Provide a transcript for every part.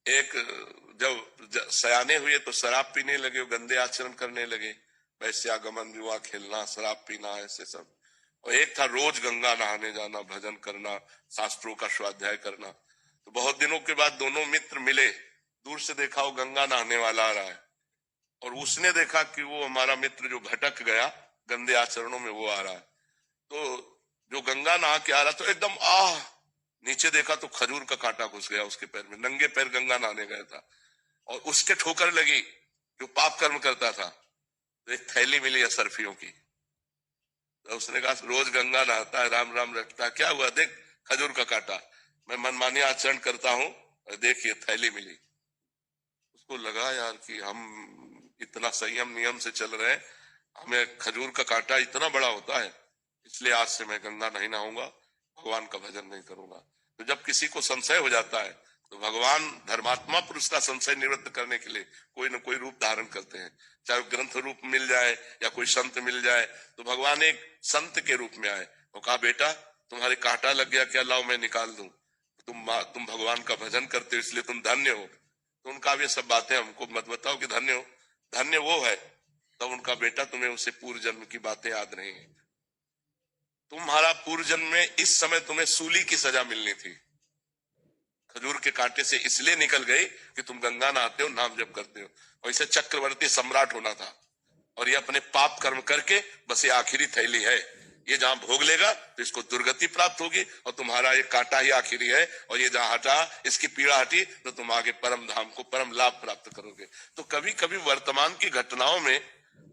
एक जब सयाने हुए तो शराब पीने लगे, गंदे आचरण करने लगे, वैश्यागमन, जुआ खेलना, शराब पीना, ऐसे सब। और एक था रोज गंगा नहाने जाना, भजन करना, शास्त्रों का स्वाध्याय करना। तो बहुत दिनों के बाद दोनों मित्र मिले, दूर से देखा वो गंगा नहाने वाला आ रहा है, और उसने देखा कि वो हमारा मित्र जो भटक गया गंदे आचरणों में, वो आ रहा है। तो जो गंगा नहा के आ रहा तो एकदम नीचे देखा तो खजूर का कांटा घुस गया उसके पैर में, नंगे पैर गंगा नहाने गया था, और उसके ठोकर लगी जो पाप कर्म करता था। तो एक थैली मिली असरफियों की, तो उसने कहा रोज गंगा नहाता है, राम राम रखता है, क्या हुआ, देख खजूर का कांटा, मैं मनमानी आचरण करता हूँ, देखिए थैली मिली। उसको लगा यार कि हम इतना संयम नियम से चल रहे हैं, हमें खजूर का कांटा इतना बड़ा होता है, इसलिए आज से मैं गंगा नहीं नहाऊंगा, भगवान का भजन नहीं करूंगा। तो जब किसी को संशय हो जाता है तो भगवान धर्मात्मा पुरुष का संशय निवृत्त करने के लिए कोई न कोई रूप धारण करते हैं, चाहे ग्रंथ रूप मिल जाए या कोई संत मिल जाए। तो भगवान एक संत के रूप में आए और कहा बेटा तुम्हारे कांटा लग गया क्या, लाओ मैं निकाल दूं, तुम भगवान का भजन करते हो इसलिए तुम धन्य हो। तो उनका ये सब बातें हमको मत बताओ कि धन्य हो, धन्य वो है। तब उनका बेटा तुम्हें उसे पूर्व जन्म की बातें याद नहीं है, तुम्हारा पूर्व जन्म में इस समय तुम्हें सूली की सजा मिलनी थी, खजूर के कांटे से इसलिए निकल गई कि तुम गंगा नहाते हो, नाम जप करते हो, और इसे चक्रवर्ती सम्राट होना था। और ये अपने पाप कर्म करके बस ये आखिरी थैली है, ये जहां भोग लेगा तो इसको दुर्गति प्राप्त होगी, और तुम्हारा ये कांटा ही आखिरी है, और ये जहां हटा, इसकी पीड़ा हटी तो तुम आगे परम धाम को परम लाभ प्राप्त करोगे। तो कभी कभी वर्तमान की घटनाओं में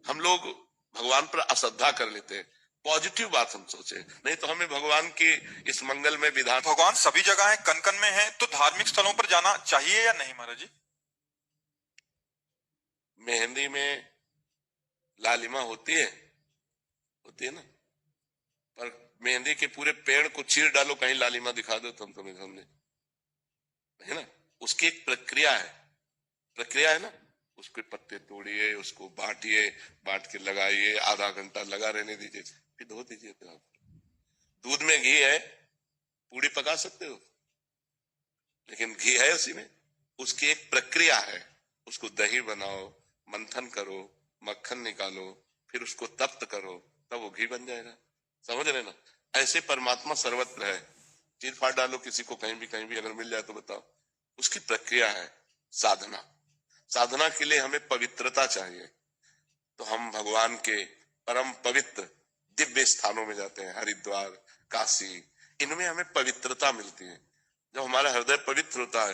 हम लोग भगवान पर अश्रद्धा कर लेते हैं, पॉजिटिव बात हम सोचे, नहीं तो हमें भगवान की इस मंगल में विधान। भगवान सभी जगह है, कन कन में है, तो धार्मिक स्थलों पर जाना चाहिए या नहीं महाराज जी? मेहंदी में लालिमा होती है ना, पर मेहंदी के पूरे पेड़ को चीर डालो, कहीं लालिमा दिखा दो तुम तुम्हें सामने, है ना। उसकी एक प्रक्रिया है ना, उसके पत्ते तोड़िए, उसको बांटिए, बांट के लगाइए, आधा घंटा लगा रहने दीजिए, फिर धो दीजिए। तो दूध में घी है, पूड़ी पका सकते हो, लेकिन घी है उसी में, उसकी एक प्रक्रिया है, उसको दही बनाओ, मंथन करो, मक्खन निकालो, फिर उसको तप्त करो, तब वो घी बन जाएगा। समझ रहे ना, ऐसे परमात्मा सर्वत्र है, चीर फाड़ डालो किसी को कहीं भी अगर मिल जाए तो बताओ, उसकी प्रक्रिया है साधना। साधना के लिए हमें पवित्रता चाहिए, तो हम भगवान के परम पवित्र दिव्य स्थानों में जाते हैं, हरिद्वार, काशी, इनमें हमें पवित्रता मिलती है। जब हमारा हृदय पवित्र होता है